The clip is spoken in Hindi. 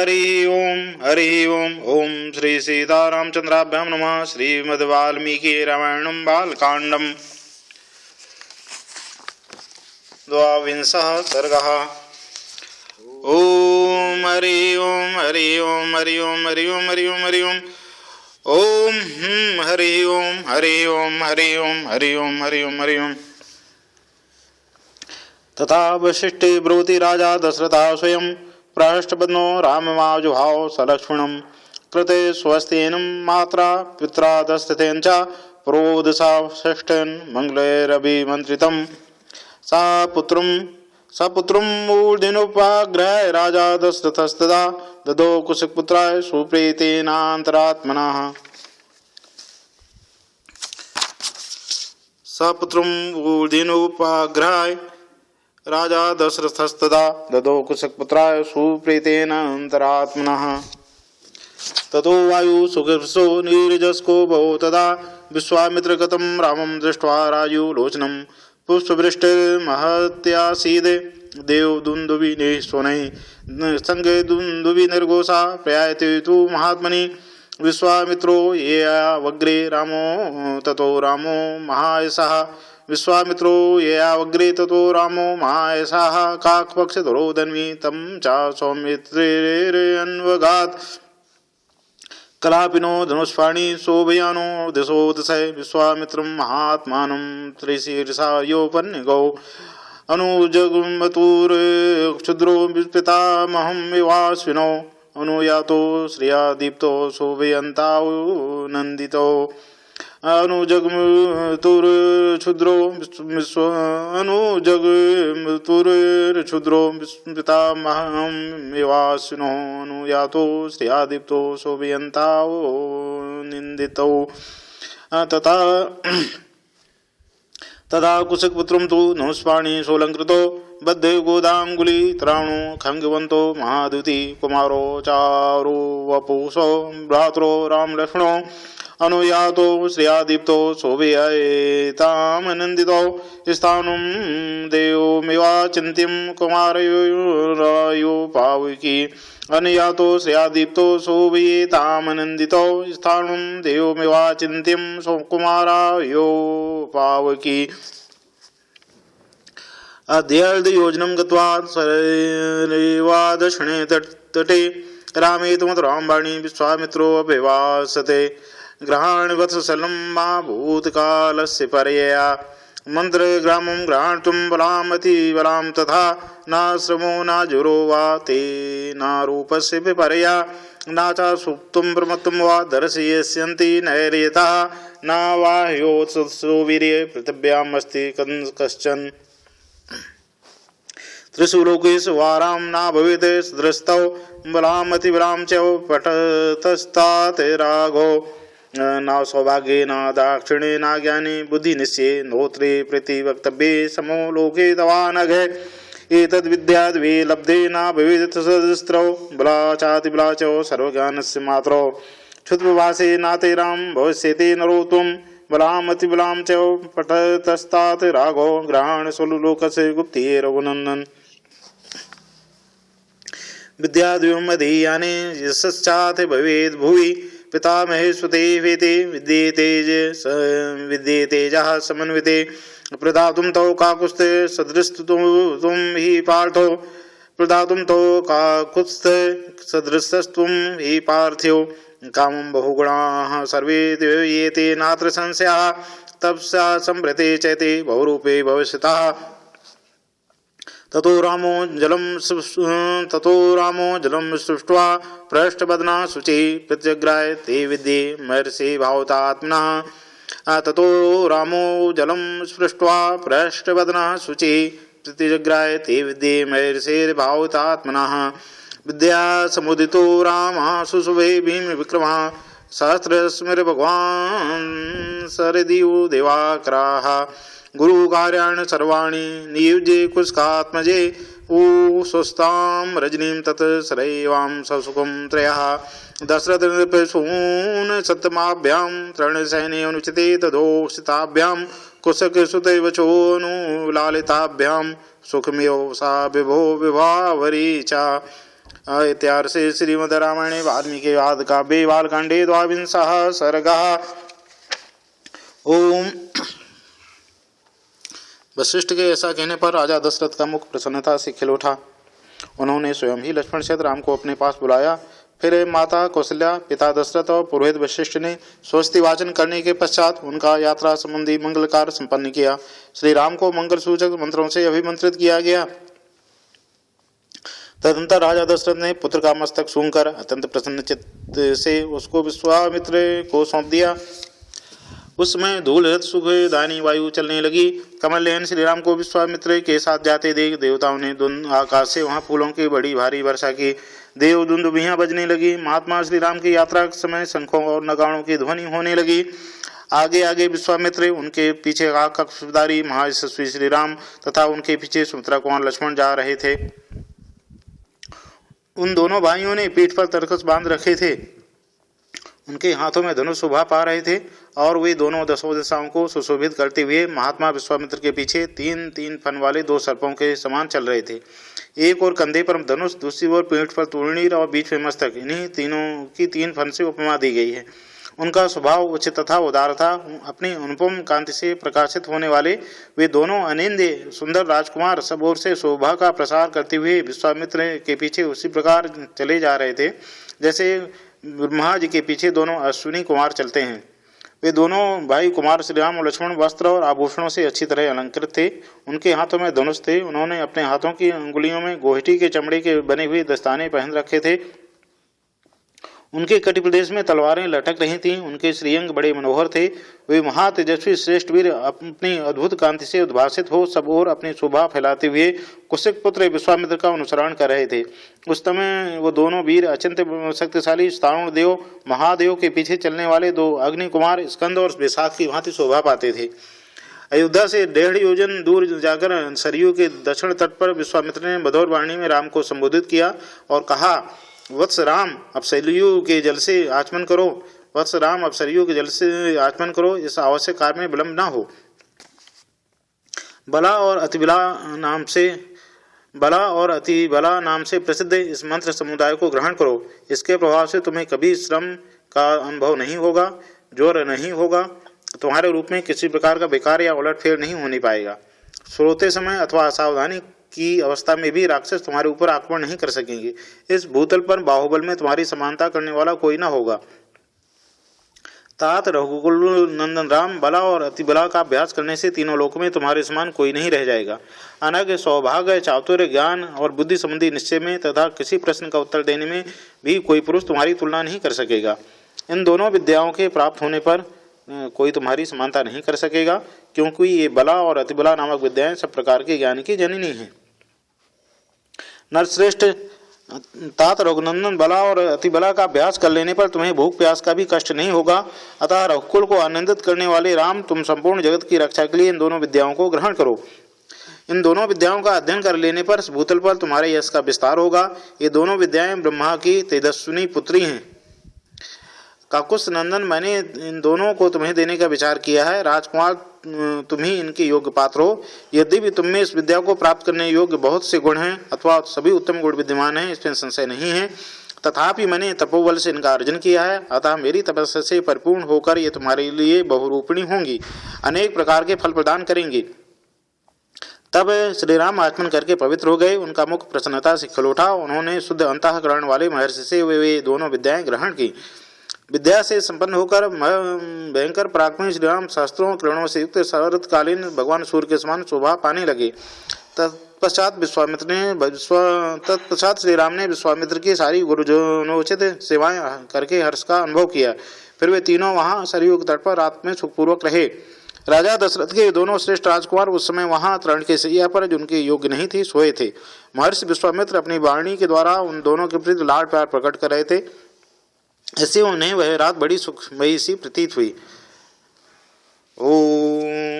हरि ओम। ओम श्री सीतारामचंद्राभ्यां नमः। श्रीमद्वाल्मीकि रामायणं बालकांडं द्वाविंशः सर्गः। ओम हरि ओम हरि ओम हरि ओम हरि ओम हरि ओम हरि ओम। ओम हरि ओम हरि ओम हरि ओम हरि ओम हरि ओम हरि ओम। तथा वसिष्ठे ब्रूति राजा दशरथा स्वयं प्राष्टबध्नो राममाजुभाव सलक्ष्मणं कृते स्वस्तेन मात्रा पित्रा दशरथेन च प्रोदसा षष्ठेन मंगलैरभिमन्त्रितं सपुत्रं मूर्धन्योपाग्रहाय राजा दशरथस्तदा ददौ कुशपुत्राय सुप्रीतेनान्तरात्मनः। सपुत्रं मूर्धन्योपाग्रहाय राजा दशरथस्तदा ददौ कुशपुत्राय सुप्रीतेन अंतरात्मनः। ततो वायु सुखसो नीरजस्को भवो तदा विश्वामित्रगतं रामं दृष्ट्वा राजुलोचनं पुष्पवृष्टिर्महत्यासीद देवदुन्दुभिः स्वनैः संगे दुन्दुभिर्निर्घोषा प्रयायते तु महात्मनि विश्वामित्रो येयावग्रे रामो ततो रामो महायशः। विश्वामित्रो येयावग्रे ततो रामो महायशः काकपक्षधरो धन्वी तं च सौमित्रेरन्वगात् कलापिनो धनुष्पाणि शोभयानो दिशो दिशै विश्वामित्रं महात्मानं त्रिशीर्षा योपन्निगौ अनुजगमतुर्क्षुद्रो पितामहं विवास्विनो अनुयातो श्रिया दीप्तो शोभयन्तानन्दितो अनुजगमतुर्क्षुद्रो पितामहं विवास्विनो अनुयातो श्रिया दीप्तो शोभयन्तानन्दितो तथा कुशपुत्रं तु धनुष्पाणि सोलंकृतो बद्धे गोदांगुलीतराणो खंगवंतो महादुति कुमारो चारु वपुषो भ्रातरो रामलक्ष्मणो अनुयातो श्रियादीप्तो शोभयातामनन्दितो स्थानं देवमेवाचिन्त्यं कुमारयो पावकी अनुयातो श्रियादीप्तो शोभयेतामनन्दितो स्थानं देवमेवाचिन्त्यं कुमारायो पावकी। अध्ययनयोजनं गत्वा सरेवादक्षिणे तटे रामे तु मधुराम्बाणि विश्वामित्रो अभिवासते ग्रहाणवत्सलं मा भूतकालस्य परयया मन्त्रग्रामं गृहाणुं बलामतिबलां तथा नाश्रमो नाजुरो वा ते नारूपस्य विपर्या न च सुप्तं प्रमत्तं वा दर्शयस्यन्ति नैर्यतः न वा ह्योत्सवीर्ये पृथिव्यामस्ति कश्चन त्रिषु लोकेषु वारां न भवेत् सदृशतौ बलामतिबलां च पठतस्तात् राघो न सौभाग्ये न दाक्षिणे न ज्ञाने बुद्धिनिश्चये नोत्रे प्रतिवक्तव्ये समो लोके तवा नघे एतद्विद्याद्वे लब्धे न भवेत् सदस्त्रौ बलाचातिबला च सर्वज्ञानस्य मात्रौ क्षुद्रवासे नातेरां भविष्यति नरो त्वं बलामतिबलां च पठतस्तात् राघो ग्रहाण स्वलोकस्य गुप्ते रघुनन्दन विद्याद्वयम् अधीयाने यशश्चात् भवेद् भुवि पितामहे सुते वेते विद्येतेजः समन्विते प्रदातुं तौ काकुत्स्थे सदृशस्त्वं हि पार्थो प्रदातुं तौ काकुत्स्थे सदृशस्त्वं हि पार्थिव कामं बहुगुणाः सर्वे येते नात्र संशयः तपसा संभृते चैते बहुरूपे भविष्यतः। ततो रामो जलं सृष्ट्वा पृष्ठवदना शुचि प्रत्यग्राय ते विद्ये महर्षि भावतात्मनः। ततो रामो जलं स्पृष्ट्वा पृष्ठवदना शुचि प्रत्यग्राय ते विद्ये महर्षि भावतात्मनः। विद्या समुदितो रामः सुशुभे भीम विक्रमः सहस्रस्मिर्भगवान् सरदियो देवाकराः गुरुकार्याणि सर्वाणि नियुज्ये कुशकात्मजे स्वस्तां रजनीं तत् सरैवां ससुखं त्रयः दशरथनृपसून् सप्तमाभ्यां तृणसैन्ये अनुचिते तदोषिताभ्यां कुशकसुतैवचोऽनुलालिताभ्यां सुखमेव सा विभो विभावरी च इत्यार्षे श्रीमद् रामायणे वाल्मीकि आदि काव्ये बालकांडे द्वाविंशः सर्गः। ओम। वशिष्ठ के ऐसा कहने पर राजा दशरथ का मुख प्रसन्नता से खिल उठा। उन्होंने स्वयं ही लक्ष्मण सहित राम को अपने पास बुलाया। फिर माता कौशल्या, पिता दशरथ और पुरोहित वशिष्ठ ने स्वस्ति वाचन करने के पश्चात उनका यात्रा संबंधी मंगल कार्य संपन्न किया। श्री राम को मंगल सूचक मंत्रों से अभिमंत्रित किया गया। तदंतर राजा दशरथ ने पुत्र का मस्तक सूंघकर अत्यंत प्रसन्न चित्त से उसको विश्वामित्र को सौंप दिया। उस समय धूल सुखदायिनी वायु चलने लगी। कमल नयन श्री राम को विश्वामित्र के साथ जाते देख देवताओं ने आकाश से वहां फूलों की बड़ी भारी वर्षा की। देव दुंदुभियां बजने लगी। महात्मा श्री राम की यात्रा के समय शंखों और नगाड़ों की ध्वनि होने लगी। आगे आगे विश्वामित्र, उनके पीछे कक्षधारी महायशस्वी श्री राम तथा उनके पीछे सुमित्रा कुमार लक्ष्मण जा रहे थे। उन दोनों भाइयों ने पीठ पर तरकस बांध रखे थे। उनके हाथों में धनुष शोभा पा रहे थे और वे दोनों दसों दिशाओं को सुशोभित करते हुए महात्मा विश्वामित्र के पीछे तीन तीन फन वाले दो सर्पों के समान चल रहे थे। एक और कंधे पर धनुष, दूसरी ओर पीठ पर तूर्णीर और बीच में मस्तक। इन्हीं तीनों की तीन फन से उपमा दी गई है। उनका स्वभाव उच्च तथा उदार था। अपनी अनुपम कांति से प्रकाशित होने वाले वे दोनों अनिंद्य सुंदर राजकुमार सब ओर से शोभा का प्रसार करते हुए विश्वामित्र के पीछे उसी प्रकार चले जा रहे थे जैसे ब्रह्मा जी के पीछे दोनों अश्विनी कुमार चलते हैं। वे दोनों भाई कुमार श्री राम और लक्ष्मण वस्त्र और आभूषणों से अच्छी तरह अलंकृत थे। उनके हाथों में धनुष थे। उन्होंने अपने हाथों की अंगुलियों में गोहटी के चमड़े के बने हुए दस्ताने पहन रखे थे। उनके कटी प्रदेश में तलवारें लटक रही थीं। उनके श्रीअंग बड़े मनोहर थे। वे महातेजस्वी श्रेष्ठ वीर अपनी अद्भुत कांति से उद्भासित हो सब ओर अपनी शोभा फैलाते हुए कुशिक पुत्र विश्वामित्र का अनुसरण कर रहे थे। उस समय वो दोनों वीर अत्यंत शक्तिशाली स्थाणु देव महादेव के पीछे चलने वाले दो अग्नि कुमार स्कंद और विशाख की भांति शोभा पाते थे। अयोध्या से 1.5 योजन दूर जाकर सरयू के दक्षिण तट पर विश्वामित्र ने मधुर वाणी में राम को संबोधित किया और कहा, वत्स राम, अब सरयू के जल से आचमन करो। वत्स राम, अब सरयू के जल से आचमन करो। इस आवश्यक कार्य में विलंब न हो। बला और अतिबला नाम से प्रसिद्ध इस मंत्र समुदाय को ग्रहण करो। इसके प्रभाव से तुम्हें कभी श्रम का अनुभव नहीं होगा, जोर नहीं होगा। तुम्हारे रूप में किसी प्रकार का बेकार या उलटफेर नहीं होने पाएगा। सोते समय अथवा असावधानी की अवस्था में भी राक्षस तुम्हारे ऊपर आक्रमण नहीं कर सकेंगे। इस भूतल पर बाहुबल में तुम्हारी समानता करने वाला कोई न होगा। तात रघुकुल नंदन राम, बला और अतिबला का अभ्यास करने से तीनों लोकों में तुम्हारे समान कोई नहीं रह जाएगा। अनग सौभाग्य, चातुर्य, ज्ञान और बुद्धि संबंधी निश्चय में तथा किसी प्रश्न का उत्तर देने में भी कोई पुरुष तुम्हारी तुलना नहीं कर सकेगा। इन दोनों विद्याओं के प्राप्त होने पर कोई तुम्हारी समानता नहीं कर सकेगा, क्योंकि ये बला और अतिबला नामक विद्याएं सब प्रकार के ज्ञान की जननी हैं। नरश्रेष्ठ, तात रघुनंदन बला और अतिबला का अभ्यास कर लेने पर तुम्हें भूख प्यास का भी कष्ट नहीं होगा। अतः रघुकुल को आनंदित करने वाले राम, तुम संपूर्ण जगत की रक्षा के लिए इन दोनों विद्याओं को ग्रहण करो। इन दोनों विद्याओं का अध्ययन कर लेने पर इस भूतल पर तुम्हारे यश का विस्तार होगा। ये दोनों विद्याएं ब्रह्मा की तेजस्विनी पुत्री हैं। काकुस नंदन, मैंने इन दोनों को तुम्हें देने का विचार किया है। राजकुमार, तुम ही इनके योग्य पात्र हो। यद्यपि तुम में इस विद्या को प्राप्त करने योग्य बहुत से गुण हैं अथवा सभी उत्तम गुण विद्यमान हैं, इसमें संशय नहीं है। तथापि मैंने तपोबल से इनका अर्जन किया है। अतः मेरी तपस्या से परिपूर्ण होकर ये तुम्हारे लिए बहुरूपिणी होंगी, अनेक प्रकार के फल प्रदान करेंगी। तब श्री राम आचमन करके पवित्र हो गए। उनका मुख प्रसन्नता से खिल उठा। उन्होंने शुद्ध अंतःकरण वाले महर्षि से वे दोनों विद्याएं ग्रहण की। विद्या से संपन्न होकर भयंकर पराक्रमी श्री राम शास्त्रों किरणों से युक्त शरतकालीन भगवान सूर्य के समान शोभा पाने लगे। तत्पश्चात श्री राम ने विश्वामित्र की सारी गुरुजनोचित सेवाएं करके हर्ष का अनुभव किया। फिर वे तीनों वहां सरयू के तट पर रात में सुखपूर्वक रहे। राजा दशरथ के दोनों श्रेष्ठ राजकुमार उस समय वहां तरण के शैया पर, जिनके योग्य नहीं थी, सोए थे। महर्षि विश्वामित्र अपनी वाणी के द्वारा उन दोनों के प्रति लाड प्यार प्रकट कर रहे थे। ऐसे उन्हें वह रात बड़ी सुखमयी सी प्रतीत हुई। ओम।